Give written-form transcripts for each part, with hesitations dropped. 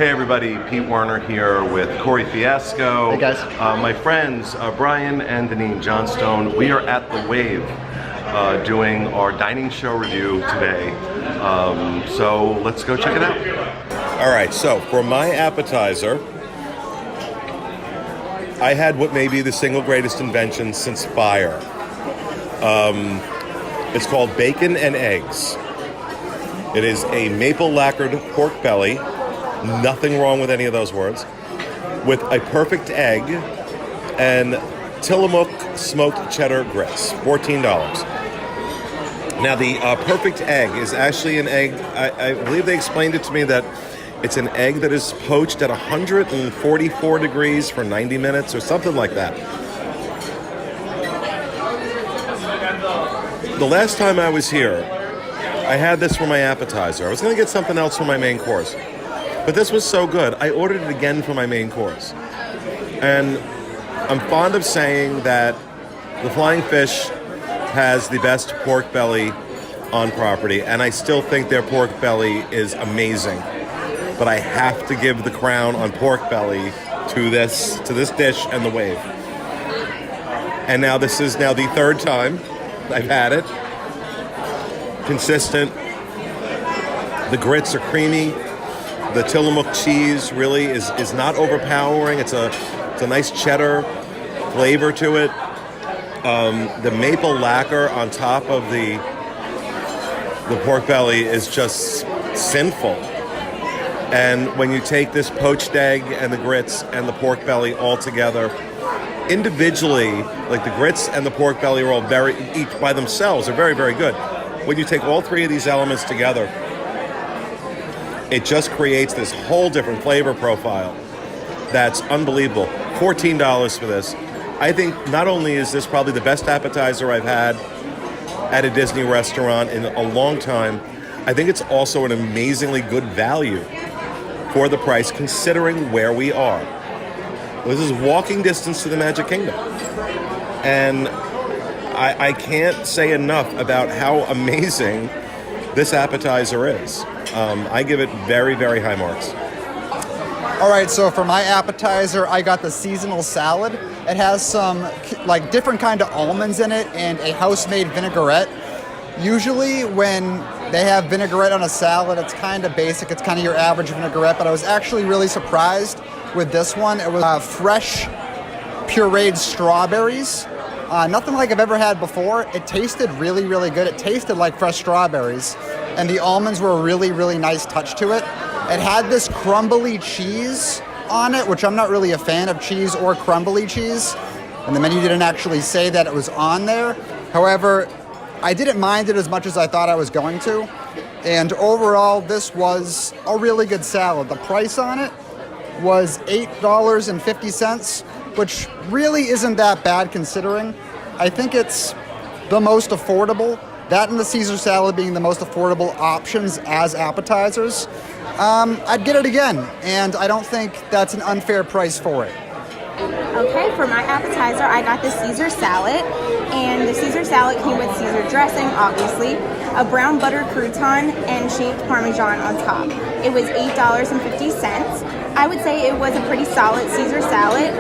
Hey everybody, Pete Warner here with Corey Fiasco. Hey guys. My friends Brian and Deneen Johnstone. We are at The Wave doing our dining show review today. So let's go check it out. All right, so for my appetizer, I had what may be the single greatest invention since fire. It's called bacon and eggs. It is a maple lacquered pork belly, nothing wrong with any of those words, with a perfect egg and Tillamook smoked cheddar grits, $14. Now the perfect egg is actually an egg, I believe they explained it to me that it's an egg that is poached at 144 degrees for 90 minutes or something like that. The last time I was here, I had this for my appetizer. I was going to get something else for my main course. But this was so good, I ordered it again for my main course. And I'm fond of saying that the Flying Fish has the best pork belly on property, and I still think their pork belly is amazing. But I have to give the crown on pork belly to this dish and The Wave. And now this is now the third time I've had it. Consistent. The grits are creamy. The Tillamook cheese really is not overpowering. It's a nice cheddar flavor to it. The maple lacquer on top of the pork belly is just sinful. And when you take this poached egg and the grits and the pork belly all together, individually, like the grits and the pork belly are all each by themselves are very, very good. When you take all three of these elements together, it just creates this whole different flavor profile that's unbelievable. $14 for this. I think not only is this probably the best appetizer I've had at a Disney restaurant in a long time, I think it's also an amazingly good value for the price considering where we are. This is walking distance to the Magic Kingdom. And I can't say enough about how amazing this appetizer is. I give it very, very high marks. All right, so for my appetizer, I got the seasonal salad. It has some like different kind of almonds in it and a house-made vinaigrette. Usually when they have vinaigrette on a salad, it's kind of basic. It's kind of your average vinaigrette, but I was actually really surprised with this one. It was fresh pureed strawberries. Nothing like I've ever had before. It tasted really, really good. It tasted like fresh strawberries. And the almonds were a really, really nice touch to it. It had this crumbly cheese on it, which I'm not really a fan of cheese or crumbly cheese. And the menu didn't actually say that it was on there. However, I didn't mind it as much as I thought I was going to. And overall, this was a really good salad. The price on it was $8.50, which really isn't that bad considering. I think it's the most affordable. That and the Caesar salad being the most affordable options as appetizers. I'd get it again, and I don't think that's an unfair price for it. Okay, for my appetizer, I got the Caesar salad, and the Caesar salad came with Caesar dressing, obviously, a brown butter crouton, and shaved Parmesan on top. It was $8.50. I would say it was a pretty solid Caesar salad.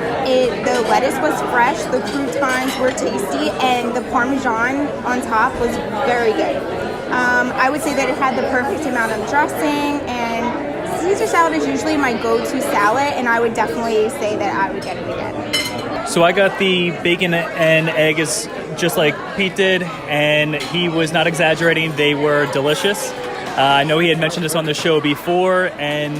The lettuce was fresh, the croutons were tasty, and the Parmesan on top was very good. I would say that it had the perfect amount of dressing, and Caesar salad is usually my go-to salad, and I would definitely say that I would get it again. So I got the bacon and egg just like Pete did, and he was not exaggerating. They were delicious. I know he had mentioned this on the show before, and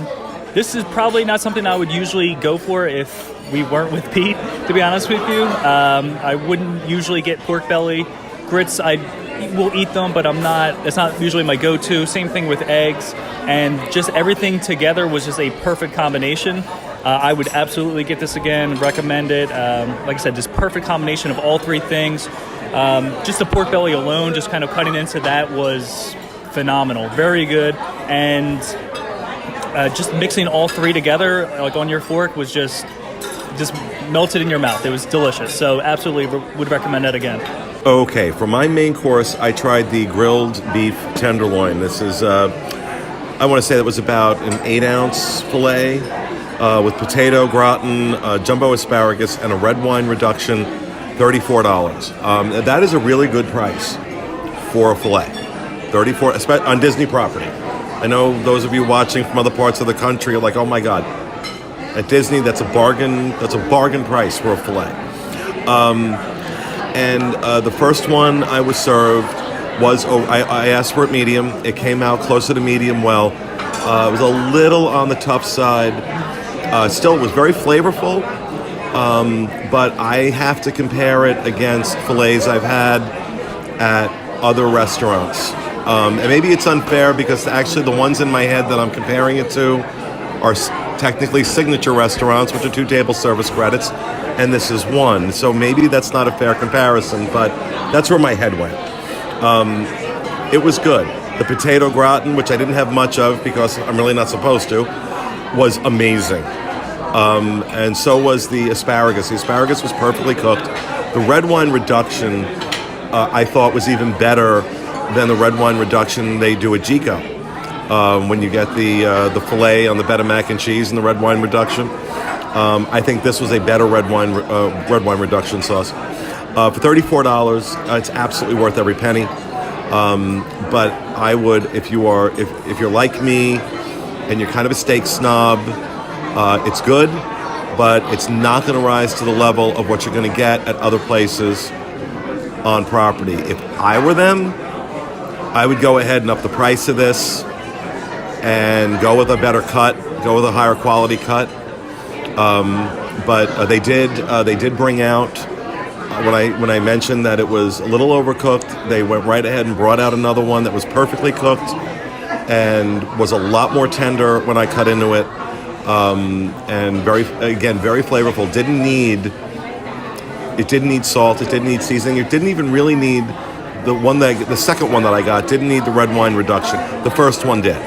this is probably not something I would usually go for if we weren't with Pete, to be honest with you. I wouldn't usually get pork belly. Grits, I will eat them, but it's not usually my go-to. Same thing with eggs, and just everything together was just a perfect combination. I would absolutely get this again, recommend it. Like I said, this perfect combination of all three things. Just the pork belly alone, just kind of cutting into that was phenomenal. Very good. And just mixing all three together, like on your fork, was just melted in your mouth. It was delicious. So absolutely would recommend it again. Okay, for my main course, I tried the grilled beef tenderloin. This is I want to say that was about an 8-ounce filet with potato gratin, jumbo asparagus, and a red wine reduction, $34. That is a really good price for a filet. $34 on Disney property. I know those of you watching from other parts of the country are like, oh my God. At Disney, that's a bargain. That's a bargain price for a filet. And the first one I was served was, I asked for it medium. It came out closer to medium well. It was a little on the tough side. Still, it was very flavorful. But I have to compare it against fillets I've had at other restaurants. And maybe it's unfair because actually the ones in my head that I'm comparing it to are technically signature restaurants, which are 2 table service credits, and this is 1. So maybe that's not a fair comparison, but that's where my head went. It was good. The potato gratin, which I didn't have much of because I'm really not supposed to, was amazing. And so was the asparagus. The asparagus was perfectly cooked. The red wine reduction, I thought was even better than the red wine reduction they do at Gico. When you get the filet on the Betta mac and cheese and the red wine reduction, I think this was a better red wine reduction sauce. For $34, it's absolutely worth every penny. But I would, if you're like me and you're kind of a steak snob, it's good, but it's not going to rise to the level of what you're going to get at other places on property. If I were them, I would go ahead and up the price of this and go with a better cut, go with a higher quality cut. But they did bring out, when I mentioned that it was a little overcooked, they went right ahead and brought out another one that was perfectly cooked and was a lot more tender when I cut into it. And very flavorful. It didn't need salt. It didn't need seasoning. It didn't even really need the second one that I got didn't need the red wine reduction. The first one did.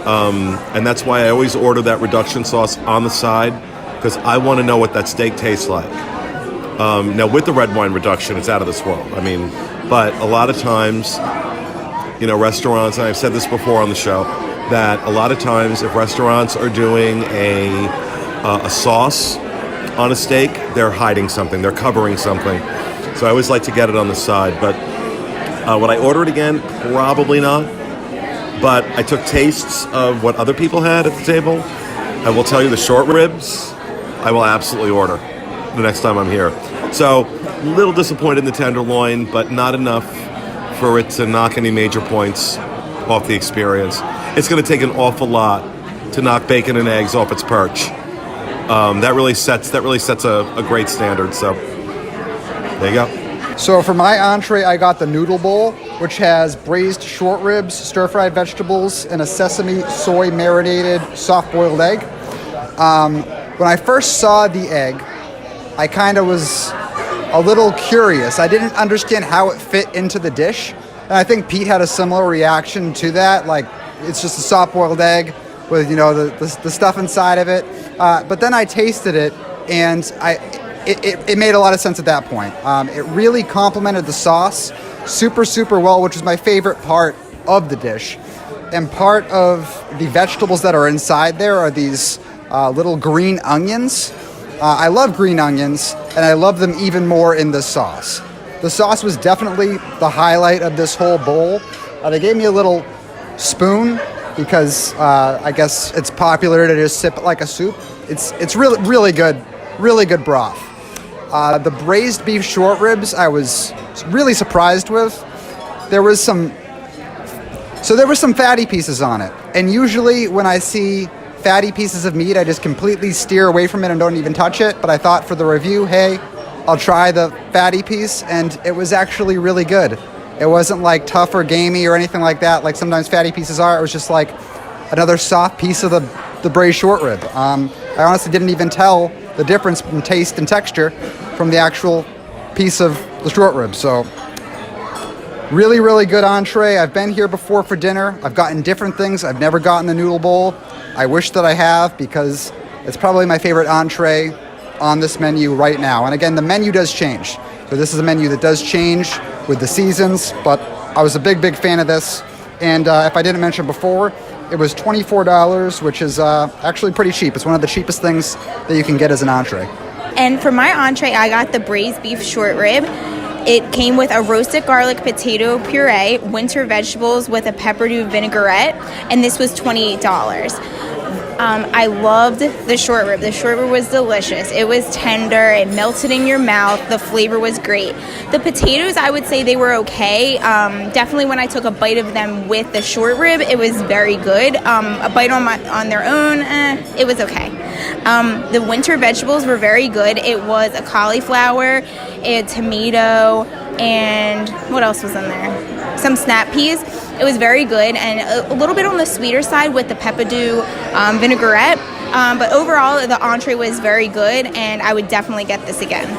And that's why I always order that reduction sauce on the side, because I want to know what that steak tastes like. Now with the red wine reduction, it's out of this world. I mean, but a lot of times, restaurants, and I've said this before on the show, that a lot of times if restaurants are doing a sauce on a steak, they're hiding something, they're covering something. So I always like to get it on the side. But would I order it again? Probably not. But I took tastes of what other people had at the table. I will tell you the short ribs, I will absolutely order the next time I'm here. So a little disappointed in the tenderloin, but not enough for it to knock any major points off the experience. It's going to take an awful lot to knock bacon and eggs off its perch. That really sets a great standard. So there you go. So for my entree, I got the noodle bowl, which has braised short ribs, stir-fried vegetables, and a sesame soy marinated soft-boiled egg. When I first saw the egg, I kind of was a little curious. I didn't understand how it fit into the dish. And I think Pete had a similar reaction to that. Like, it's just a soft-boiled egg with, the stuff inside of it. But then I tasted it, and it made a lot of sense at that point. It really complemented the sauce super, super well, which is my favorite part of the dish. And part of the vegetables that are inside there are these little green onions. I love green onions, and I love them even more in this sauce. The sauce was definitely the highlight of this whole bowl. They gave me a little spoon because I guess it's popular to just sip it like a soup. It's really, really good broth. The braised beef short ribs I was really surprised with. There were some fatty pieces on it. And usually when I see fatty pieces of meat, I just completely steer away from it and don't even touch it. But I thought for the review, hey, I'll try the fatty piece, and it was actually really good. It wasn't like tough or gamey or anything like that, like sometimes fatty pieces are. It was just like another soft piece of the braised short rib. I honestly didn't even tell the difference in taste and texture from the actual piece of the short rib. So really, really good entree. I've been here before for dinner. I've gotten different things. I've never gotten the noodle bowl. I wish that I have, because it's probably my favorite entree on this menu right now. And again, the menu does change. So this is a menu that does change with the seasons, but I was a big, big fan of this. And if I didn't mention before, It was $24, which is actually pretty cheap. It's one of the cheapest things that you can get as an entree. And for my entree, I got the braised beef short rib. It came with a roasted garlic potato puree, winter vegetables with a pepperdew vinaigrette, and this was $28. I loved the short rib. The short rib was delicious. It was tender. It melted in your mouth. The flavor was great. The potatoes, I would say they were okay. Definitely when I took a bite of them with the short rib, it was very good. A bite on their own, it was okay. The winter vegetables were very good. It was a cauliflower, a tomato, and what else was in there? Some snap peas. It was very good and a little bit on the sweeter side with the pepperdew vinaigrette. But overall, the entree was very good, and I would definitely get this again.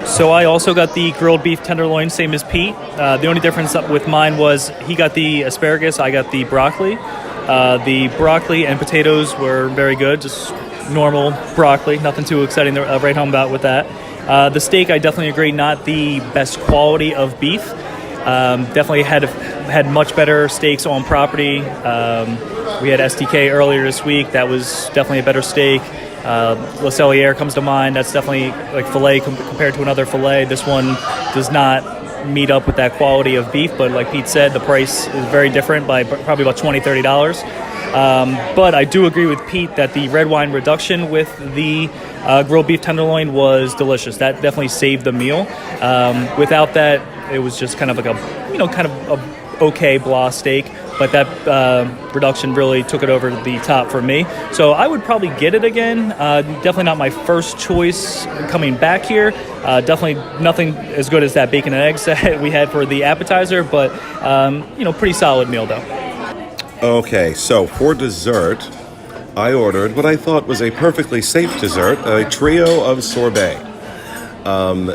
So I also got the grilled beef tenderloin, same as Pete. The only difference with mine was he got the asparagus, I got the broccoli. The broccoli and potatoes were very good, just normal broccoli, nothing too exciting to write home about with that. The steak, I definitely agree, not the best quality of beef. Definitely had much better steaks on property. We had STK earlier this week. That was definitely a better steak. Le Cellier comes to mind. That's definitely like filet compared to another filet. This one does not meet up with that quality of beef, but like Pete said, the price is very different by probably about $20, $30. But I do agree with Pete that the red wine reduction with the grilled beef tenderloin was delicious. That definitely saved the meal. Without that, it was just kind of like a okay blah steak, but that reduction really took it over the top for me. So I would probably get it again. Definitely not my first choice coming back here. Definitely nothing as good as that bacon and eggs that we had for the appetizer, but pretty solid meal though. Okay, so for dessert, I ordered what I thought was a perfectly safe dessert, a trio of sorbet.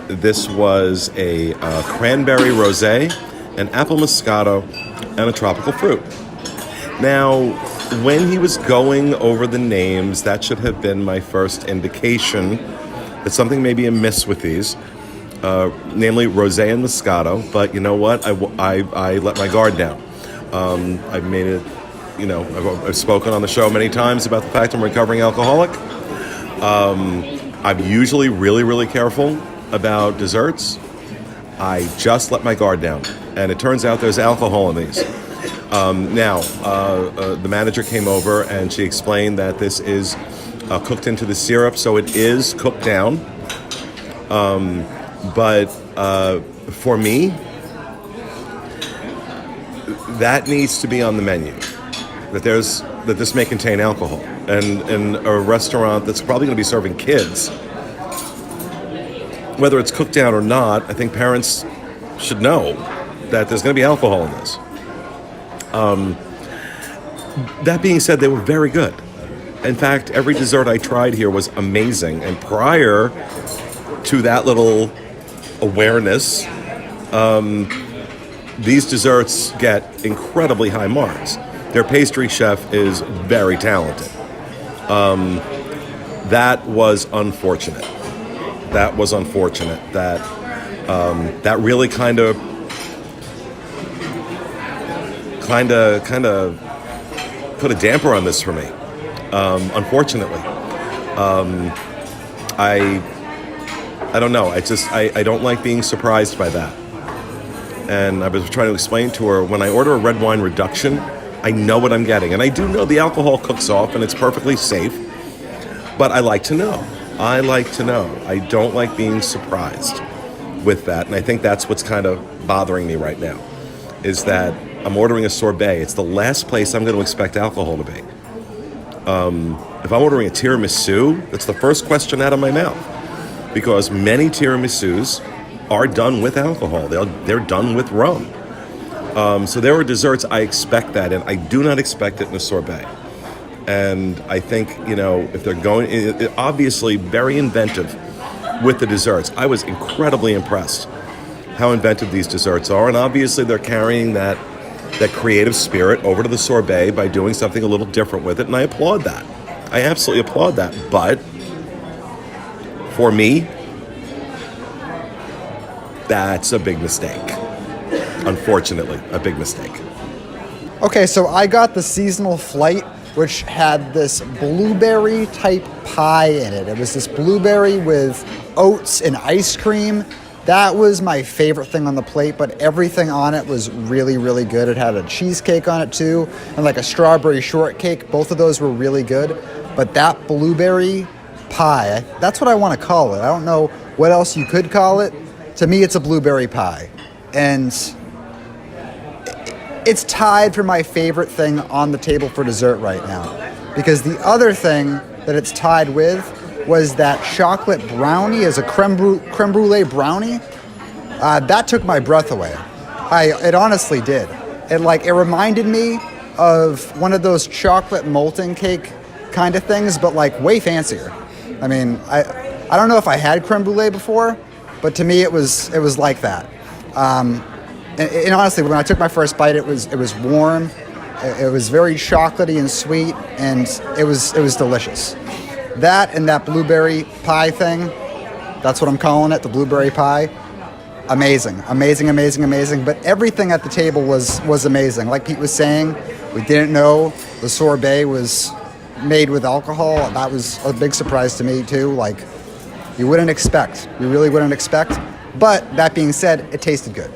This was a cranberry rosé, an apple moscato, and a tropical fruit. Now, when he was going over the names, that should have been my first indication that something may be amiss with these, namely rosé and moscato. But you know what? I let my guard down. I've made it, I've spoken on the show many times about the fact I'm a recovering alcoholic. I'm usually really, really careful about desserts. I just let my guard down, and it turns out there's alcohol in these. Now, the manager came over and she explained that this is cooked into the syrup, so it is cooked down. But for me, that needs to be on the menu. That this may contain alcohol, and in a restaurant that's probably going to be serving kids, whether it's cooked down or not, I think parents should know that there's going to be alcohol in this. That being said, they were very good. In fact, every dessert I tried here was amazing. And prior to that little awareness, these desserts get incredibly high marks. Their pastry chef is very talented. That was unfortunate. That really kind of put a damper on this for me. Unfortunately, I don't know. I don't like being surprised by that. And I was trying to explain to her, when I order a red wine reduction, I know what I'm getting, and I do know the alcohol cooks off, and it's perfectly safe. But I like to know. I don't like being surprised with that, and I think that's what's kind of bothering me right now, is that I'm ordering a sorbet. It's the last place I'm going to expect alcohol to be. If I'm ordering a tiramisu, that's the first question out of my mouth, because many tiramisus are done with alcohol. They're done with rum. So there are desserts I expect that in. I do not expect it in a sorbet. And I think, if they're going, obviously very inventive with the desserts. I was incredibly impressed how inventive these desserts are. And obviously they're carrying that creative spirit over to the sorbet by doing something a little different with it. And I applaud that. I absolutely applaud that. But for me, that's a big mistake. Unfortunately, a big mistake. Okay, so I got the seasonal flight, which had this blueberry type pie in it. It was this blueberry with oats and ice cream. That was my favorite thing on the plate, but everything on it was really, really good. It had a cheesecake on it too, and like a strawberry shortcake. Both of those were really good. But that blueberry pie, that's what I want to call it. I don't know what else you could call it. To me, it's a blueberry pie. And it's tied for my favorite thing on the table for dessert right now. Because the other thing that it's tied with was that chocolate brownie as a creme brulee brownie. That took my breath away. It honestly did. It reminded me of one of those chocolate molten cake kind of things, but like way fancier. I mean, I don't know if I had creme brulee before, but to me it was like that. And honestly, when I took my first bite, it was warm. It was very chocolatey and sweet, and it was delicious. That and that blueberry pie thing, that's what I'm calling it, the blueberry pie. Amazing, amazing, amazing, amazing. But everything at the table was amazing. Like Pete was saying, we didn't know the sorbet was made with alcohol. That was a big surprise to me too. Like, you wouldn't expect. You really wouldn't expect. But that being said, it tasted good.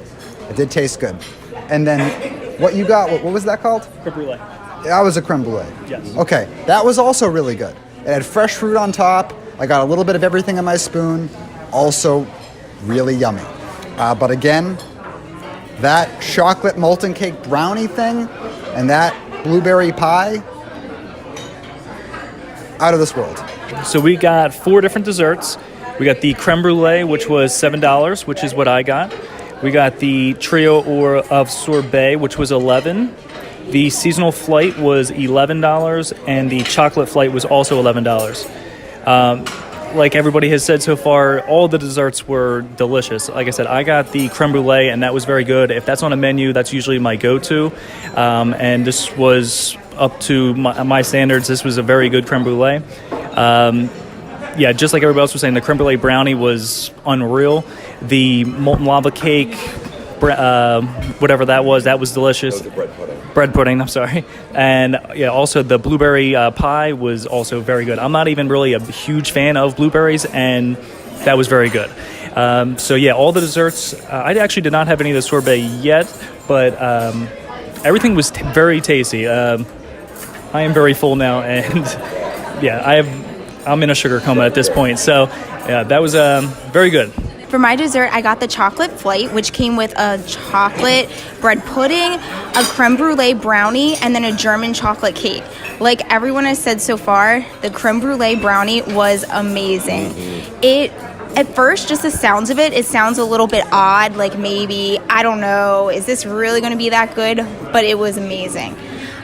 It did taste good. And then what you got, what was that called? Creme brulee. That was a creme brulee. Yes. Okay, that was also really good. It had fresh fruit on top. I got a little bit of everything in my spoon. Also really yummy. But again, that chocolate molten cake brownie thing and that blueberry pie, out of this world. So we got 4 different desserts. We got the creme brulee, which was $7, which is what I got. We got the trio of sorbet, which was $11. The seasonal flight was $11, and the chocolate flight was also $11. Like everybody has said so far, all the desserts were delicious. Like I said, I got the creme brulee, and that was very good. If that's on a menu, that's usually my go-to. And this was up to my standards. This was a very good creme brulee. Yeah, just like everybody else was saying, the creme brulee brownie was unreal. The molten lava cake, whatever that was delicious. That was the bread pudding. Bread pudding, I'm sorry. And yeah, also the blueberry pie was also very good. I'm not even really a huge fan of blueberries, and that was very good. So yeah, all the desserts. I actually did not have any of the sorbet yet, but everything was very tasty. I am very full now, and yeah, I'm in a sugar coma at this point. So yeah, that was very good. For my dessert, I got the chocolate flight, which came with a chocolate bread pudding, a creme brulee brownie, and then a German chocolate cake. Like everyone has said so far, the creme brulee brownie was amazing. At first, just the sounds of it sounds a little bit odd, like maybe, I don't know, is this really going to be that good? But it was amazing.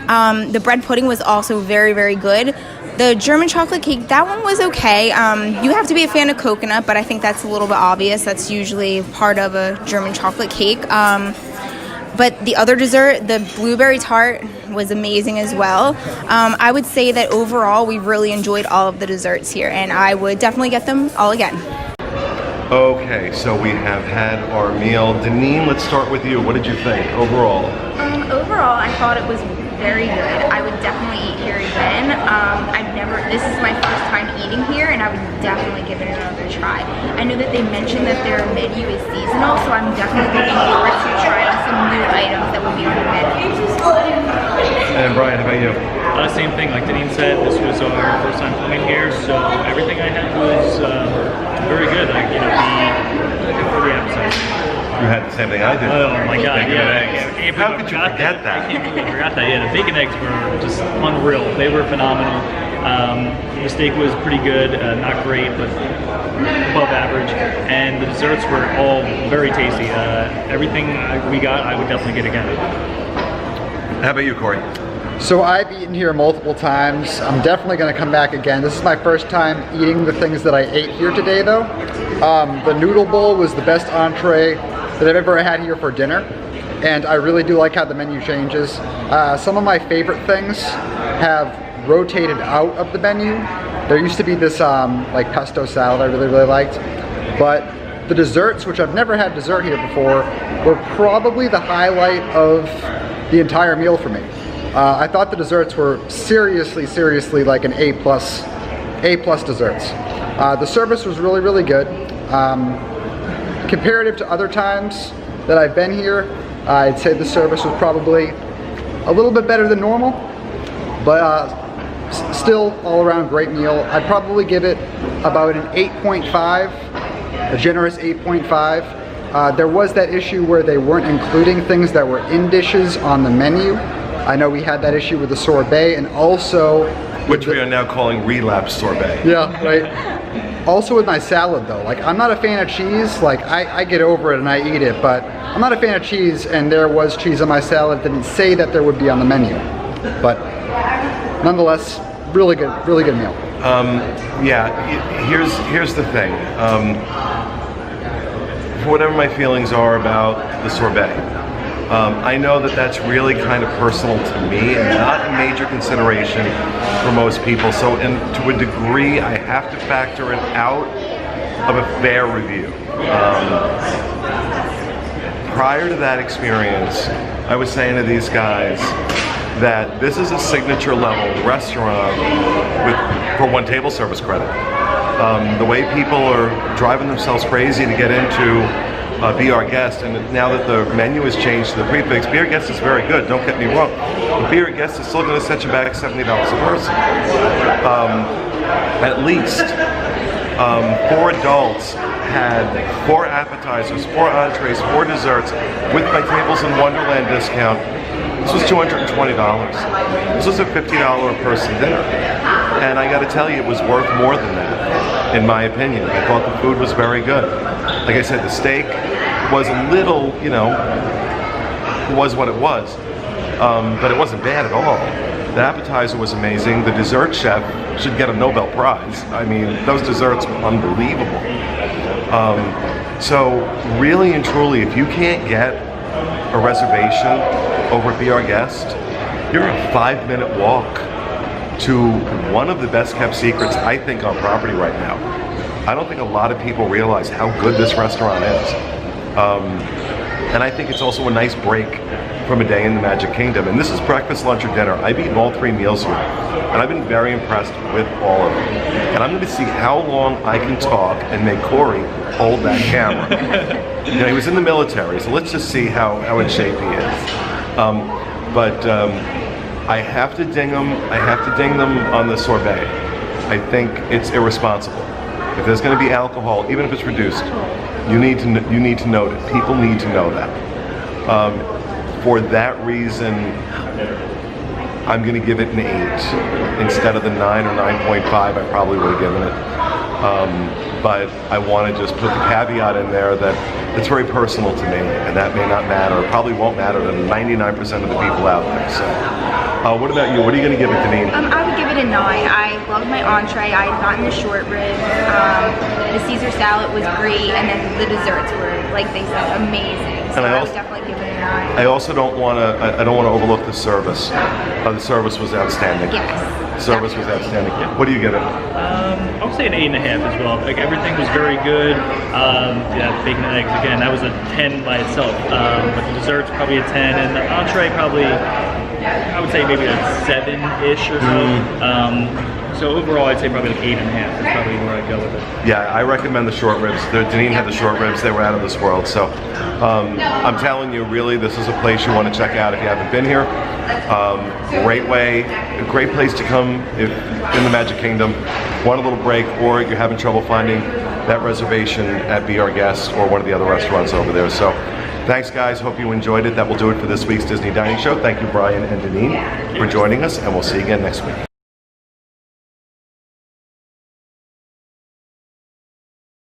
The bread pudding was also very, very good. The German chocolate cake, that one was okay. You have to be a fan of coconut, but I think that's a little bit obvious. That's usually part of a German chocolate cake. But the other dessert, the blueberry tart, was amazing as well. I would say that overall, we really enjoyed all of the desserts here, and I would definitely get them all again. Okay, so we have had our meal. Deneen, let's start with you. What did you think overall? Overall, I thought it was very good. I would definitely eat here again. This is my first time eating here, and I would definitely give it another try. I know that they mentioned that their menu is seasonal, so I'm definitely looking forward to trying some new items that will be on the menu. And Brian, how about you? Same thing, like Deneen said, this was our first time coming here, so everything I had was very good. Like, you know, for the appetizer. You had the same thing I did. Oh my God! Bacon Yeah, and eggs. How could you forget that? I can't believe I forgot that. Yeah, the bacon eggs were just unreal. They were phenomenal. The steak was pretty good, not great, but above average. And the desserts were all very tasty. Everything we got, I would definitely get again. How about you, Corey? So I've eaten here multiple times. I'm definitely going to come back again. This is my first time eating the things that I ate here today, though. The noodle bowl was the best entree that I've ever had here for dinner, and I really do like how the menu changes. Some of my favorite things have rotated out of the menu. There used to be this like pesto salad I really liked, but the desserts, which I've never had dessert here before, were probably the highlight of the entire meal for me. I thought the desserts were seriously like an A+ desserts. The service was really good. Comparative to other times that I've been here, I'd say the service was probably a little bit better than normal, but still all around great meal. I'd probably give it about an 8.5, a generous 8.5. There was that issue where they weren't including things that were in dishes on the menu. I know we had that issue with the sorbet, and also which we are now calling relapse sorbet. Yeah, right. Also with my salad though, like I'm not a fan of cheese. Like I get over it and I eat it, but I'm not a fan of cheese, and there was cheese on my salad. Didn't say that there would be on the menu, but nonetheless, really good meal. Yeah, here's the thing. For whatever my feelings are about the sorbet, I know that that's really kind of personal to me and not a major consideration for most people. So, to a degree, I have to factor it out of a fair review. Prior to that experience, I was saying to these guys that this is a signature level restaurant for one table service credit. The way people are driving themselves crazy to get into Be Our Guest, and now that the menu has changed to the prefix, Be Our Guest is very good, don't get me wrong. But Be Our Guest is still going to set you back $70 a person. At least. 4 adults had 4 appetizers, 4 entrees, 4 desserts with my Tables in Wonderland discount. This was $220. This was a $50 a person dinner. And I got to tell you, it was worth more than that, in my opinion. I thought the food was very good. Like I said, the steak was a little, was what it was. But it wasn't bad at all. The appetizer was amazing. The dessert chef should get a Nobel Prize. I mean, those desserts were unbelievable. So really and truly, if you can't get a reservation over at Be Our Guest, you're a 5-minute walk to one of the best kept secrets, I think, on property right now. I don't think a lot of people realize how good this restaurant is. And I think it's also a nice break from a day in the Magic Kingdom. And this is breakfast, lunch, or dinner. I've eaten all 3 meals here, and I've been very impressed with all of them. And I'm going to see how long I can talk and make Corey hold that camera. He was in the military, so let's just see how in shape he is. I have to ding them. I have to ding them on the sorbet. I think it's irresponsible. If there's going to be alcohol, even if it's reduced, you need to note it. People need to know that. For that reason, I'm going to give it an 8 instead of the 9 or 9.5 I probably would have given it. But I want to just put the caveat in there that it's very personal to me, and that may not matter. It probably won't matter to 99% of the people out there. So, what about you? What are you going to give it, Deneen? I would give it a 9. I loved my entree. I had gotten the short ribs. The Caesar salad was great, and then the desserts were, like they said, amazing. So I would definitely give it a 9. I also don't want to overlook the service. The service was outstanding. Yes. Service was outstanding. What do you give it? I would say an 8.5 as well. Like everything was very good. Bacon and eggs again. That was a 10 by itself. But the desserts probably a 10, and the entree probably, I would say maybe a 7-ish or so. So overall, I'd say probably like 8.5 is probably where I'd go with it. Yeah, I recommend the short ribs. Deneen had the short ribs. They were out of this world. So I'm telling you, really, this is a place you want to check out if you haven't been here. Great place to come if in the Magic Kingdom. Want a little break, or you're having trouble finding that reservation at Be Our Guest or one of the other restaurants over there. So thanks, guys. Hope you enjoyed it. That will do it for this week's Disney Dining Show. Thank you, Brian and Deneen, for joining us, and we'll see you again next week.